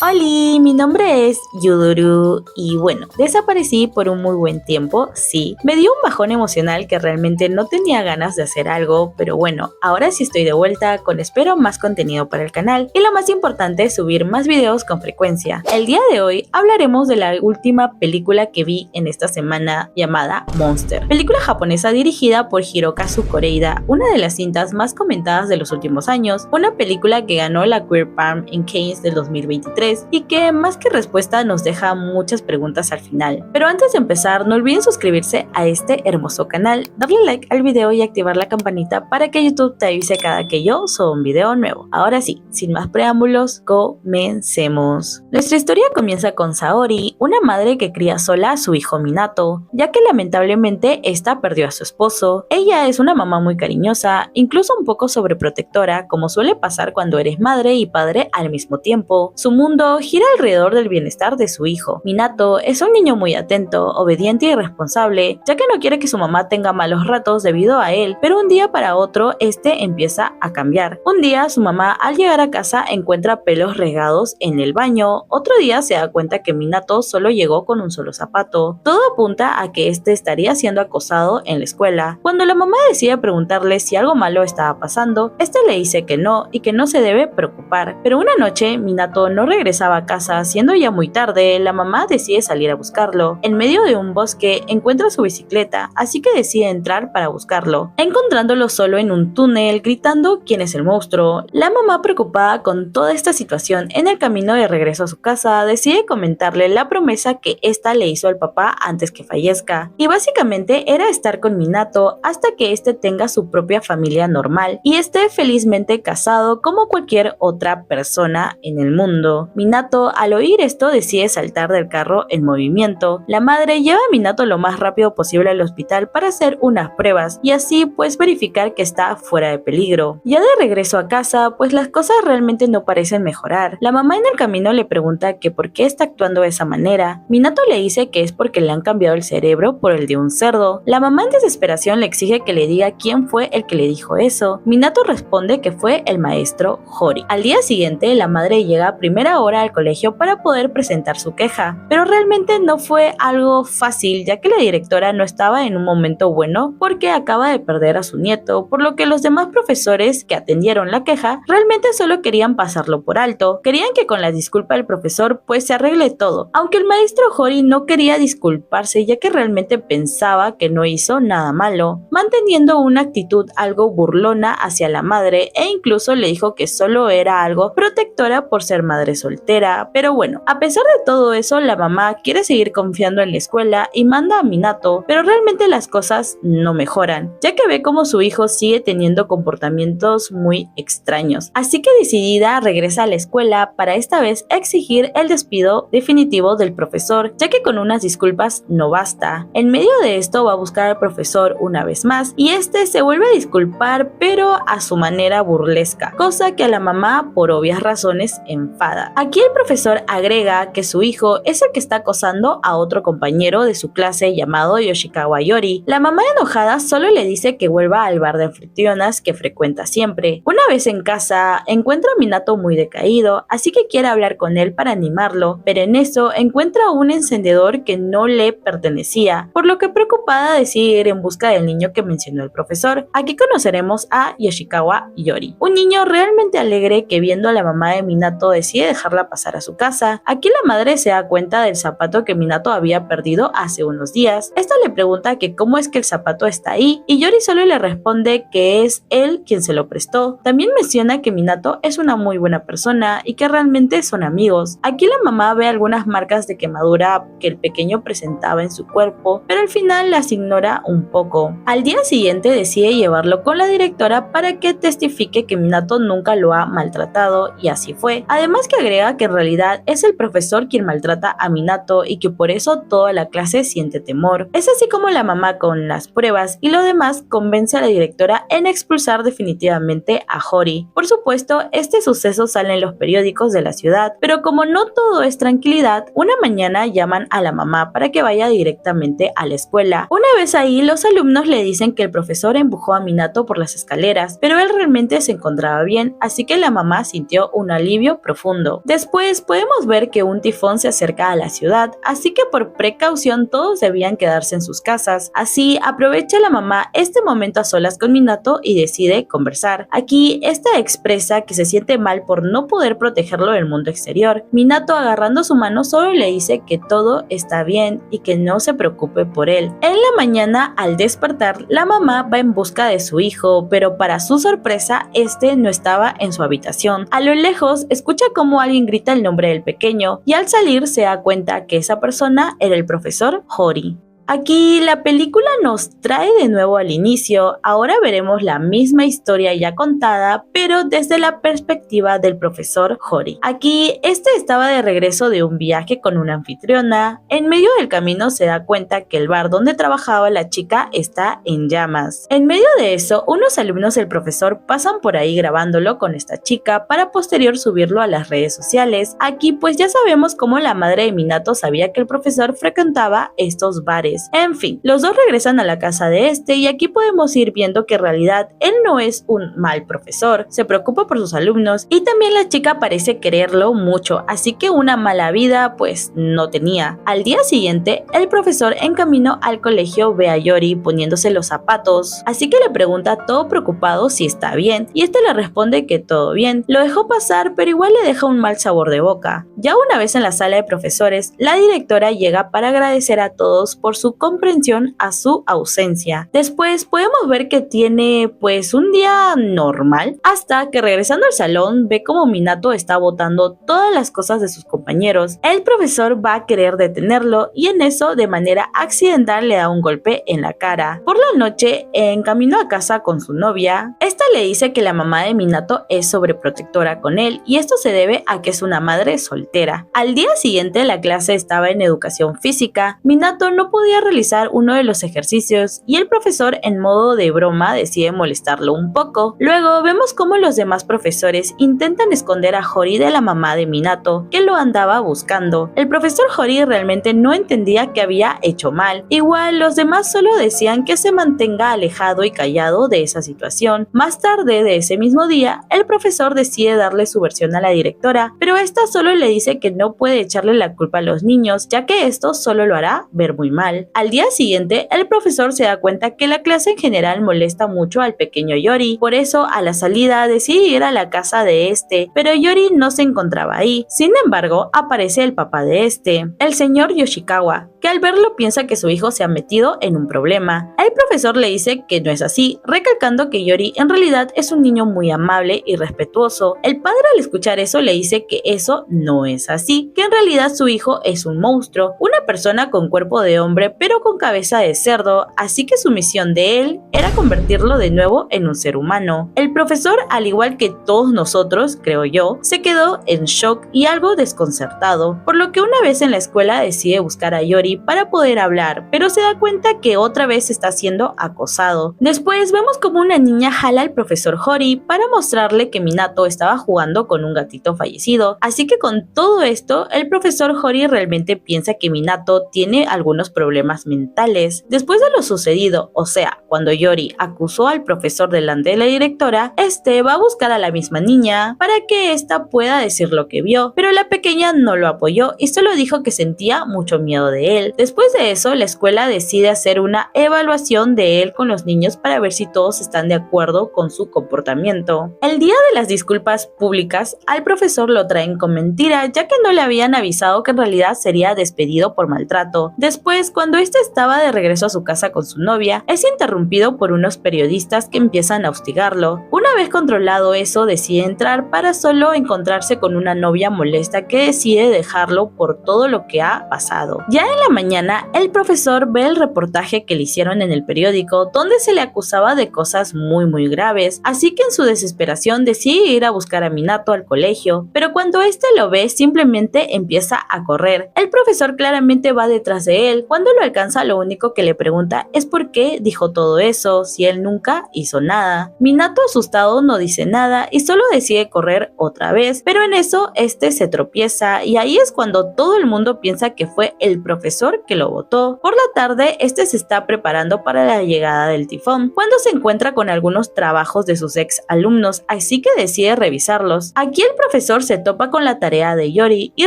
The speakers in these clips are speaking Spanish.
Hola, mi nombre es Yuduru y bueno, desaparecí por un muy buen tiempo, sí. Me dio un bajón emocional que realmente no tenía ganas de hacer algo, pero bueno, ahora sí estoy de vuelta con espero más contenido para el canal y lo más importante, subir más videos con frecuencia. El día de hoy hablaremos de la última película que vi en esta semana llamada Monster, película japonesa dirigida por Hirokazu Koreeda, una de las cintas más comentadas de los últimos años, una película que ganó la Queer Palm en Cannes del 2023 y que más que respuesta nos deja muchas preguntas al final. Pero antes de empezar, no olviden suscribirse a este hermoso canal, darle like al video y activar la campanita para que YouTube te avise cada que yo suba un video nuevo. Ahora sí, sin más preámbulos, comencemos. Nuestra historia comienza con Saori, una madre que cría sola a su hijo Minato, ya que lamentablemente esta perdió a su esposo. Ella es una mamá muy cariñosa, incluso un poco sobreprotectora, como suele pasar cuando eres madre y padre al mismo tiempo. Su mundo gira alrededor del bienestar de su hijo. Minato es un niño muy atento, obediente y responsable, ya que no quiere que su mamá tenga malos ratos debido a él, pero un día para otro este empieza a cambiar. Un día su mamá al llegar a casa encuentra pelos regados en el baño, otro día se da cuenta que Minato solo llegó con un solo zapato. Todo apunta a que este estaría siendo acosado en la escuela. Cuando la mamá decide preguntarle si algo malo estaba pasando, este le dice que no y que no se debe preocupar, pero una noche Minato no regresaba a casa, siendo ya muy tarde, la mamá decide salir a buscarlo. En medio de un bosque encuentra su bicicleta, así que decide entrar para buscarlo, encontrándolo solo en un túnel, gritando quién es el monstruo. La mamá, preocupada con toda esta situación, en el camino de regreso a su casa, decide comentarle la promesa que ésta le hizo al papá antes que fallezca, y básicamente era estar con Minato hasta que éste tenga su propia familia normal y esté felizmente casado como cualquier otra persona en el mundo. Minato, al oír esto, decide saltar del carro en movimiento. La madre lleva a Minato lo más rápido posible al hospital para hacer unas pruebas y así pues verificar que está fuera de peligro. Ya de regreso a casa, pues las cosas realmente no parecen mejorar. La mamá en el camino le pregunta que por qué está actuando de esa manera. Minato le dice que es porque le han cambiado el cerebro por el de un cerdo. La mamá en desesperación le exige que le diga quién fue el que le dijo eso. Minato responde que fue el maestro Hori. Al día siguiente, la madre llega a primera hora al colegio para poder presentar su queja, pero realmente no fue algo fácil, ya que la directora no estaba en un momento bueno porque acaba de perder a su nieto, por lo que los demás profesores que atendieron la queja realmente solo querían pasarlo por alto. Querían que con la disculpa del profesor pues se arregle todo, aunque el maestro Hori no quería disculparse, ya que realmente pensaba que no hizo nada malo, manteniendo una actitud algo burlona hacia la madre e incluso le dijo que solo era algo protectora por ser madre soltera. Pero bueno, a pesar de todo eso, la mamá quiere seguir confiando en la escuela y manda a Minato, pero realmente las cosas no mejoran, ya que ve como su hijo sigue teniendo comportamientos muy extraños. Así que decidida regresa a la escuela para esta vez exigir el despido definitivo del profesor, ya que con unas disculpas no basta. En medio de esto va a buscar al profesor una vez más y este se vuelve a disculpar, pero a su manera burlesca, cosa que a la mamá por obvias razones enfada. Aquí el profesor agrega que su hijo es el que está acosando a otro compañero de su clase llamado Yoshikawa Yori. La mamá enojada solo le dice que vuelva al bar de anfitrionas que frecuenta siempre. Una vez en casa, encuentra a Minato muy decaído, así que quiere hablar con él para animarlo, pero en eso encuentra un encendedor que no le pertenecía, por lo que preocupada decide ir en busca del niño que mencionó el profesor. Aquí conoceremos a Yoshikawa Yori, un niño realmente alegre que viendo a la mamá de Minato decide dejarla pasar a su casa. Aquí la madre se da cuenta del zapato que Minato había perdido hace unos días. Esta le pregunta que cómo es que el zapato está ahí y Yori solo le responde que es él quien se lo prestó. También menciona que Minato es una muy buena persona y que realmente son amigos. Aquí la mamá ve algunas marcas de quemadura que el pequeño presentaba en su cuerpo, pero al final las ignora un poco. Al día siguiente decide llevarlo con la directora para que testifique que Minato nunca lo ha maltratado y así fue. Además que agrega que en realidad es el profesor quien maltrata a Minato y que por eso toda la clase siente temor. Es así como la mamá con las pruebas y lo demás convence a la directora en expulsar definitivamente a Hori. Por supuesto, este suceso sale en los periódicos de la ciudad, pero como no todo es tranquilidad, una mañana llaman a la mamá para que vaya directamente a la escuela. Una vez ahí, los alumnos le dicen que el profesor empujó a Minato por las escaleras, pero él realmente se encontraba bien, así que la mamá sintió un alivio profundo. Después podemos ver que un tifón se acerca a la ciudad, así que por precaución todos debían quedarse en sus casas. Así aprovecha la mamá este momento a solas con Minato y decide conversar. Aquí esta expresa que se siente mal por no poder protegerlo del mundo exterior. Minato, agarrando su mano, solo le dice que todo está bien y que no se preocupe por él. En la mañana, al despertar, la mamá va en busca de su hijo, pero para su sorpresa, este no estaba en su habitación. A lo lejos, escucha cómo alguien grita el nombre del pequeño y al salir se da cuenta que esa persona era el profesor Hori. Aquí la película nos trae de nuevo al inicio. Ahora veremos la misma historia ya contada, pero desde la perspectiva del profesor Hori. Aquí este estaba de regreso de un viaje con una anfitriona. En medio del camino se da cuenta que el bar donde trabajaba la chica está en llamas. En medio de eso, unos alumnos del profesor pasan por ahí grabándolo con esta chica para posterior subirlo a las redes sociales. Aquí pues ya sabemos cómo la madre de Minato sabía que el profesor frecuentaba estos bares. En fin, los dos regresan a la casa de este y aquí podemos ir viendo que en realidad él no es un mal profesor, se preocupa por sus alumnos y también la chica parece quererlo mucho, así que una mala vida pues no tenía. Al día siguiente, el profesor en camino al colegio ve a Yori poniéndose los zapatos, así que le pregunta todo preocupado si está bien y este le responde que todo bien. Lo dejó pasar, pero igual le deja un mal sabor de boca. Ya una vez en la sala de profesores, la directora llega para agradecer a todos por su comprensión a su ausencia. Después podemos ver que tiene pues un día normal, hasta que regresando al salón ve como Minato está botando todas las cosas de sus compañeros. El profesor va a querer detenerlo y en eso de manera accidental le da un golpe en la cara. Por la noche, en camino a casa con su novia, esta le dice que la mamá de Minato es sobreprotectora con él y esto se debe a que es una madre soltera. Al día siguiente la clase estaba en educación física. Minato no podía realizar uno de los ejercicios y el profesor en modo de broma decide molestarlo un poco. Luego vemos cómo los demás profesores intentan esconder a Hori de la mamá de Minato, que lo andaba buscando. El profesor Hori realmente no entendía que había hecho mal. Igual los demás solo decían que se mantenga alejado y callado de esa situación. Más tarde de ese mismo día, el profesor decide darle su versión a la directora, pero esta solo le dice que no puede echarle la culpa a los niños, ya que esto solo lo hará ver muy mal. Al día siguiente, el profesor se da cuenta que la clase en general molesta mucho al pequeño Yori, por eso a la salida decide ir a la casa de este, pero Yori no se encontraba ahí. Sin embargo, aparece el papá de este, el señor Yoshikawa, que al verlo piensa que su hijo se ha metido en un problema. El profesor le dice que no es así, recalcando que Yori en realidad es un niño muy amable y respetuoso. El padre al escuchar eso le dice que eso no es así, que en realidad su hijo es un monstruo, una persona con cuerpo de hombre pero con cabeza de cerdo, así que su misión de él era convertirlo de nuevo en un ser humano. El profesor, al igual que todos nosotros, creo yo, se quedó en shock y algo desconcertado, por lo que una vez en la escuela decide buscar a Yori para poder hablar, pero se da cuenta que otra vez está siendo acosado. Después vemos como una niña jala al profesor Hori para mostrarle que Minato estaba jugando con un gatito fallecido, así que con todo esto, el profesor Hori realmente piensa que Minato tiene algunos problemas mentales. Después de lo sucedido, o sea, cuando Yori acusó al profesor delante de la directora, este va a buscar a la misma niña para que ésta pueda decir lo que vio, pero la pequeña no lo apoyó y solo dijo que sentía mucho miedo de él. Después de eso, la escuela decide hacer una evaluación de él con los niños para ver si todos están de acuerdo con su comportamiento. El día de las disculpas públicas, al profesor lo traen con mentira, ya que no le habían avisado que en realidad sería despedido por maltrato. Después, cuando este estaba de regreso a su casa con su novia, es interrumpido por unos periodistas que empiezan a hostigarlo. Una vez controlado eso, decide entrar para solo encontrarse con una novia molesta que decide dejarlo por todo lo que ha pasado. Ya en la mañana, el profesor ve el reportaje que le hicieron en el periódico, donde se le acusaba de cosas muy graves, así que en su desesperación decide ir a buscar a Minato al colegio, pero cuando este lo ve, simplemente empieza a correr. El profesor claramente va detrás de él. Cuando lo alcanza, lo único que le pregunta es por qué dijo todo eso, si él nunca hizo nada. Minato, asustado, no dice nada y solo decide correr otra vez, pero en eso este se tropieza limpieza y ahí es cuando todo el mundo piensa que fue el profesor que lo botó. Por la tarde, este se está preparando para la llegada del tifón, cuando se encuentra con algunos trabajos de sus ex alumnos, así que decide revisarlos. Aquí el profesor se topa con la tarea de Yori y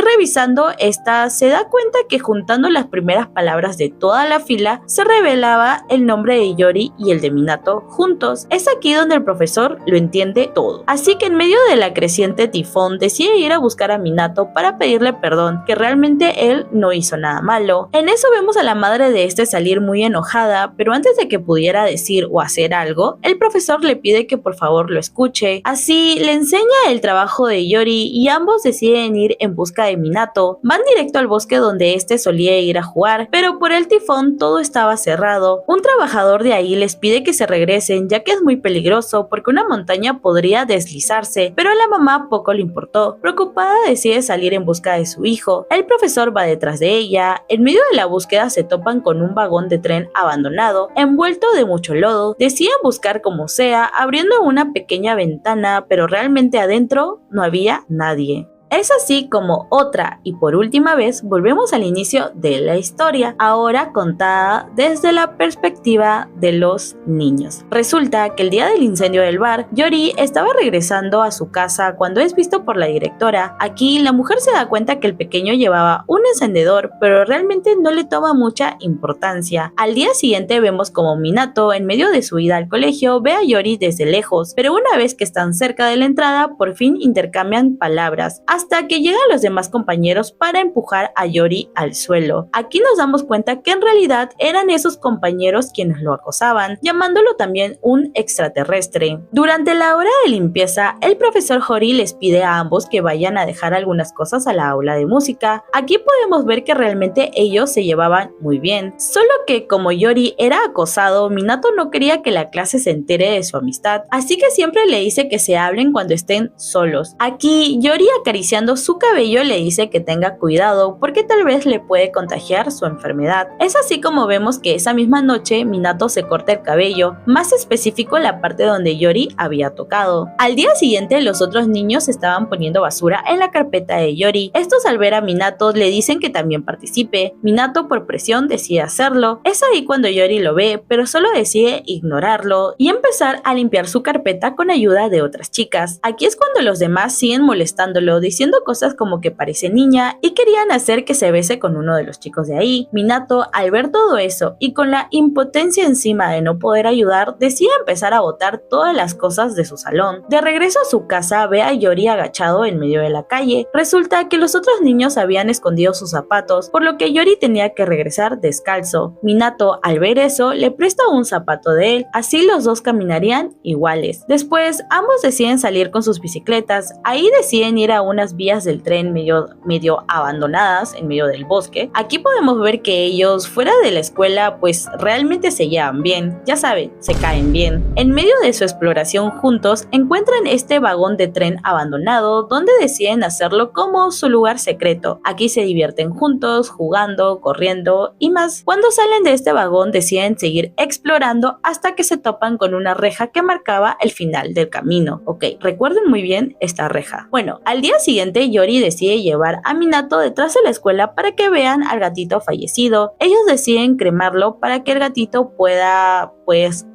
revisando esta se da cuenta que juntando las primeras palabras de toda la fila se revelaba el nombre de Yori y el de Minato juntos. Es aquí donde el profesor lo entiende todo. Así que en medio de la creciente tifón decide ir a buscar a Minato para pedirle perdón, que realmente él no hizo nada malo. En eso vemos a la madre de este salir muy enojada, pero antes de que pudiera decir o hacer algo, el profesor le pide que por favor lo escuche. Así le enseña el trabajo de Yori y ambos deciden ir en busca de Minato. Van directo al bosque donde este solía ir a jugar, pero por el tifón todo estaba cerrado. Un trabajador de ahí les pide que se regresen ya que es muy peligroso porque una montaña podría deslizarse, pero a la mamá poco le importó. Preocupada decide salir en busca de su hijo. El profesor va detrás de ella. En medio de la búsqueda se topan con un vagón de tren abandonado, envuelto de mucho lodo. Deciden buscar como sea, abriendo una pequeña ventana, pero realmente adentro no había nadie. Es así como otra y por última vez volvemos al inicio de la historia, ahora contada desde la perspectiva de los niños. Resulta que el día del incendio del bar, Yori estaba regresando a su casa cuando es visto por la directora. Aquí la mujer se da cuenta que el pequeño llevaba un encendedor, pero realmente no le toma mucha importancia. Al día siguiente vemos como Minato, en medio de su ida al colegio, ve a Yori desde lejos, pero una vez que están cerca de la entrada, por fin intercambian palabras, hasta que llegan los demás compañeros para empujar a Yori al suelo. Aquí nos damos cuenta que en realidad eran esos compañeros quienes lo acosaban, llamándolo también un extraterrestre. Durante la hora de limpieza, el profesor Hori les pide a ambos que vayan a dejar algunas cosas a la aula de música. Aquí podemos ver que realmente ellos se llevaban muy bien, solo que como Yori era acosado, Minato no quería que la clase se entere de su amistad, así que siempre le dice que se hablen cuando estén solos. Aquí Yori acaricia su cabello le dice que tenga cuidado porque tal vez le puede contagiar su enfermedad. Es así como vemos que esa misma noche Minato se corta el cabello, más específico la parte donde Yori había tocado. Al día siguiente los otros niños estaban poniendo basura en la carpeta de Yori. Estos al ver a Minato le dicen que también participe. Minato por presión decide hacerlo. Es ahí cuando Yori lo ve, pero solo decide ignorarlo y empezar a limpiar su carpeta con ayuda de otras chicas. Aquí es cuando los demás siguen molestándolo diciendo cosas como que parece niña y querían hacer que se bese con uno de los chicos de ahí. Minato, al ver todo eso y con la impotencia encima de no poder ayudar, decide empezar a botar todas las cosas de su salón. De regreso a su casa, ve a Yori agachado en medio de la calle. Resulta que los otros niños habían escondido sus zapatos, por lo que Yori tenía que regresar descalzo. Minato, al ver eso, le presta un zapato de él, así los dos caminarían iguales. Después, ambos deciden salir con sus bicicletas. Ahí deciden ir a unas vías del tren medio abandonadas en medio del bosque. Aquí podemos ver que ellos fuera de la escuela pues realmente se llevan bien, ya saben, se caen bien. En medio de su exploración juntos encuentran este vagón de tren abandonado donde deciden hacerlo como su lugar secreto. Aquí se divierten juntos, jugando, corriendo y más. Cuando salen de este vagón deciden seguir explorando hasta que se topan con una reja que marcaba el final del camino. Ok, recuerden muy bien esta reja. Bueno, al día siguiente Yori decide llevar a Minato detrás de la escuela para que vean al gatito fallecido. Ellos deciden cremarlo para que el gatito pueda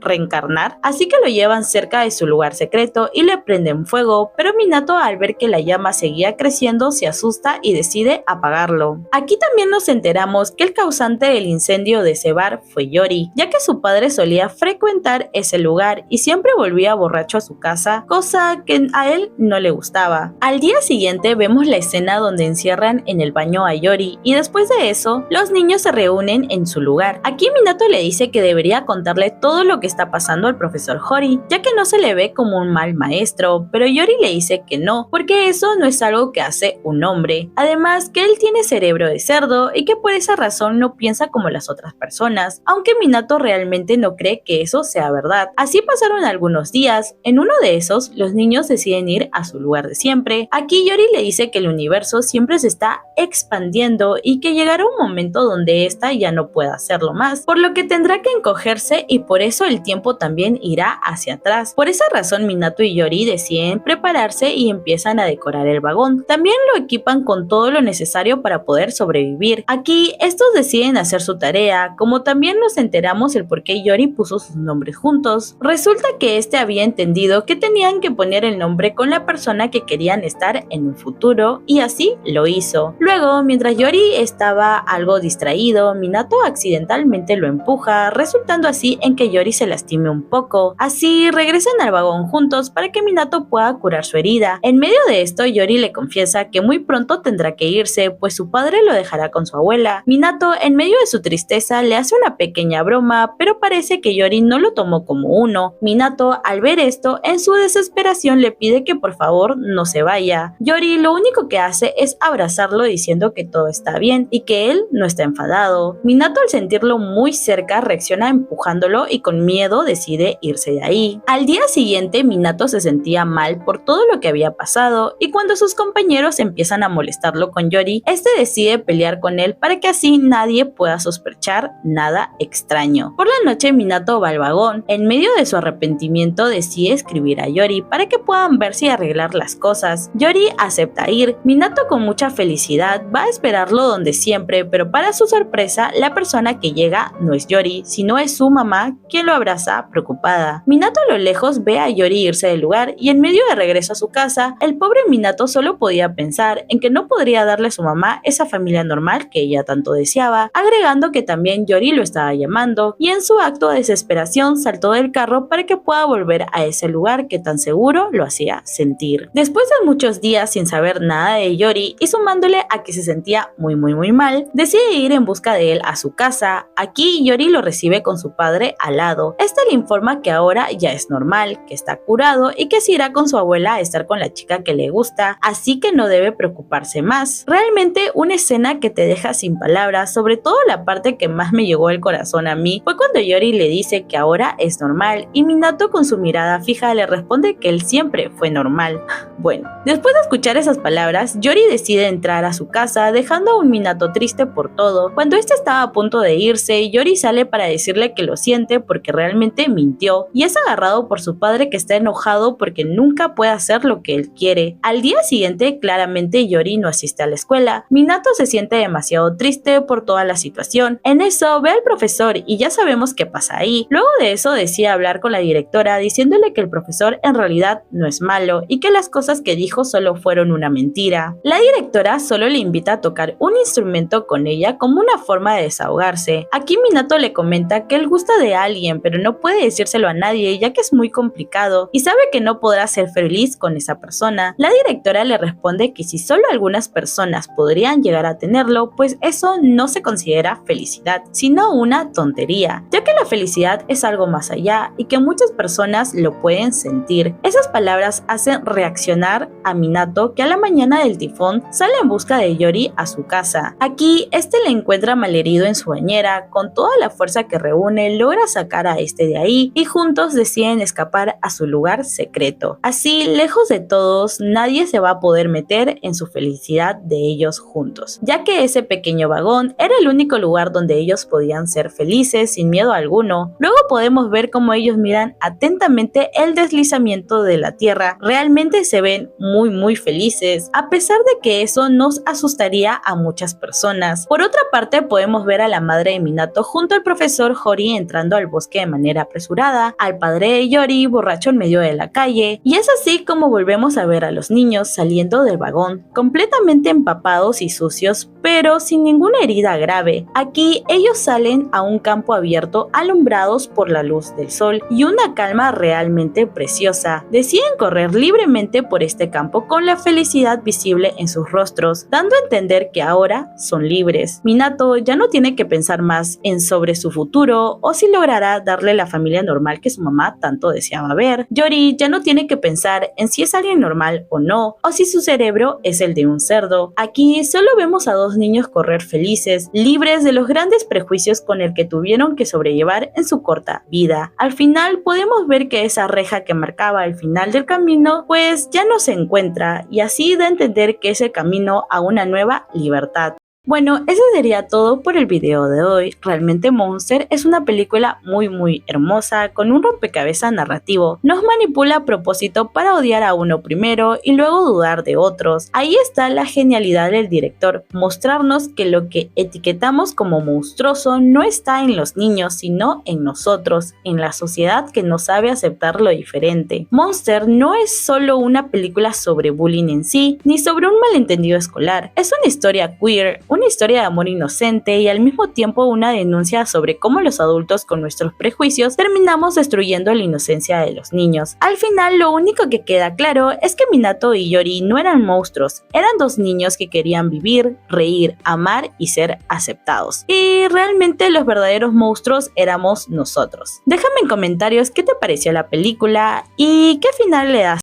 reencarnar, así que lo llevan cerca de su lugar secreto y le prenden fuego, pero Minato al ver que la llama seguía creciendo se asusta y decide apagarlo. Aquí también nos enteramos que el causante del incendio de ese bar fue Yori, ya que su padre solía frecuentar ese lugar y siempre volvía borracho a su casa, cosa que a él no le gustaba. Al día siguiente vemos la escena donde encierran en el baño a Yori y después de eso los niños se reúnen en su lugar. Aquí Minato le dice que debería contarle todo lo que está pasando al profesor Hori, ya que no se le ve como un mal maestro, pero Yori le dice que no, porque eso no es algo que hace un hombre. Además que él tiene cerebro de cerdo y que por esa razón no piensa como las otras personas, aunque Minato realmente no cree que eso sea verdad. Así pasaron algunos días. En uno de esos, los niños deciden ir a su lugar de siempre. Aquí Yori Yori le dice que el universo siempre se está expandiendo y que llegará un momento donde ésta ya no pueda hacerlo más, por lo que tendrá que encogerse y por eso el tiempo también irá hacia atrás. Por esa razón Minato y Yori deciden prepararse y empiezan a decorar el vagón. También lo equipan con todo lo necesario para poder sobrevivir. Aquí estos deciden hacer su tarea, como también nos enteramos el por qué Yori puso sus nombres juntos. Resulta que este había entendido que tenían que poner el nombre con la persona que querían estar en un futuro y así lo hizo. Luego, mientras Yori estaba algo distraído, Minato accidentalmente lo empuja, resultando así en que Yori se lastime un poco. Así regresan al vagón juntos para que Minato pueda curar su herida. En medio de esto, Yori le confiesa que muy pronto tendrá que irse, pues su padre lo dejará con su abuela. Minato, en medio de su tristeza, le hace una pequeña broma, pero parece que Yori no lo tomó como uno. Minato, al ver esto, en su desesperación le pide que por favor no se vaya. Yori lo único que hace es abrazarlo diciendo que todo está bien y que él no está enfadado. Minato, al sentirlo muy cerca, reacciona empujándolo y con miedo decide irse de ahí. Al día siguiente, Minato se sentía mal por todo lo que había pasado y cuando sus compañeros empiezan a molestarlo con Yori, este decide pelear con él para que así nadie pueda sospechar nada extraño. Por la noche, Minato va al vagón. En medio de su arrepentimiento, decide escribir a Yori para que puedan verse y arreglar las cosas. Yori acepta ir. Minato, con mucha felicidad, va a esperarlo donde siempre, pero para su sorpresa, la persona que llega no es Yori, sino es su mamá, quien lo abraza preocupada. Minato a lo lejos ve a Yori irse del lugar y en medio de regreso a su casa, el pobre Minato solo podía pensar en que no podría darle a su mamá esa familia normal que ella tanto deseaba, agregando que también Yori lo estaba llamando y en su acto de desesperación saltó del carro para que pueda volver a ese lugar que tan seguro lo hacía sentir. Después de muchos días sin saber nada de Yori y sumándole a que se sentía muy mal, decide ir en busca de él a su casa. Aquí Yori lo recibe con su padre al lado. Este le informa que ahora ya es normal, que está curado y que se irá con su abuela a estar con la chica que le gusta, así que no debe preocuparse más. Realmente una escena que te deja sin palabras, sobre todo la parte que más me llegó al corazón a mí, fue cuando Yori le dice que ahora es normal y Minato con su mirada fija le responde que él siempre fue normal. Bueno, después de escuchar esas palabras, Yori decide entrar a su casa dejando a un Minato triste por todo. Cuando este estaba a punto de irse, Yori sale para decirle que lo siente porque realmente mintió y es agarrado por su padre que está enojado porque nunca puede hacer lo que él quiere. Al día siguiente, claramente Yori no asiste a la escuela. Minato se siente demasiado triste por toda la situación. En eso ve al profesor y ya sabemos qué pasa ahí. Luego de eso decide hablar con la directora diciéndole que el profesor en realidad no es malo y que las cosas que dijo solo fueron una mentira. La directora solo le invita a tocar un instrumento con ella como una forma de desahogarse. Aquí Minato le comenta que él gusta de alguien pero no puede decírselo a nadie ya que es muy complicado y sabe que no podrá ser feliz con esa persona. La directora le responde que si solo algunas personas podrían llegar a tenerlo, pues eso no se considera felicidad, sino una tontería, ya que la felicidad es algo más allá y que muchas personas lo pueden sentir. Esas palabras hacen reaccionar a Minato, que a la mañana del tifón sale en busca de Yori a su casa. Aquí este le encuentra malherido en su bañera. Con toda la fuerza que reúne logra sacar a este de ahí y juntos deciden escapar a su lugar secreto. Así, lejos de todos, nadie se va a poder meter en su felicidad de ellos juntos, ya que ese pequeño vagón era el único lugar donde ellos podían ser felices sin miedo alguno. Luego podemos ver cómo ellos miran atentamente el deslizamiento de la tierra. Realmente se ven muy felices, a pesar de que eso nos asustaría a muchas personas. Por otra parte, podemos ver a la madre de Minato junto al profesor Hori entrando al bosque de manera apresurada, al padre de Yori borracho en medio de la calle, y es así como volvemos a ver a los niños saliendo del vagón, completamente empapados y sucios, pero sin ninguna herida grave. Aquí ellos salen a un campo abierto alumbrados por la luz del sol y una calma realmente preciosa. Deciden correr libremente por este campo con la felicidad visible en sus rostros, dando a entender que ahora son libres. Minato ya no tiene que pensar más en sobre su futuro o si logrará darle la familia normal que su mamá tanto deseaba ver. Yori ya no tiene que pensar en si es alguien normal o no, o si su cerebro es el de un cerdo. Aquí solo vemos a dos niños correr felices, libres de los grandes prejuicios con el que tuvieron que sobrellevar en su corta vida. Al final podemos ver que esa reja que marcaba el final del camino pues ya no se encuentra, y así da a entender que es el camino a una nueva libertad. Bueno, eso sería todo por el video de hoy. Realmente Monster es una película muy hermosa, con un rompecabezas narrativo. Nos manipula a propósito para odiar a uno primero y luego dudar de otros. Ahí está la genialidad del director, mostrarnos que lo que etiquetamos como monstruoso no está en los niños, sino en nosotros, en la sociedad que no sabe aceptar lo diferente. Monster no es solo una película sobre bullying en sí, ni sobre un malentendido escolar. Es una historia queer, una historia de amor inocente y al mismo tiempo una denuncia sobre cómo los adultos con nuestros prejuicios terminamos destruyendo la inocencia de los niños. Al final lo único que queda claro es que Minato y Yori no eran monstruos, eran dos niños que querían vivir, reír, amar y ser aceptados. Y realmente los verdaderos monstruos éramos nosotros. Déjame en comentarios qué te pareció la película y qué final le das.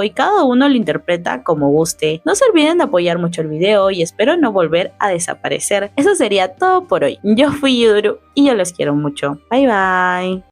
Y cada uno lo interpreta como guste. No se olviden de apoyar mucho el video y espero no volver a desaparecer. Eso sería todo por hoy. Yo fui Yuduru y yo los quiero mucho. Bye bye.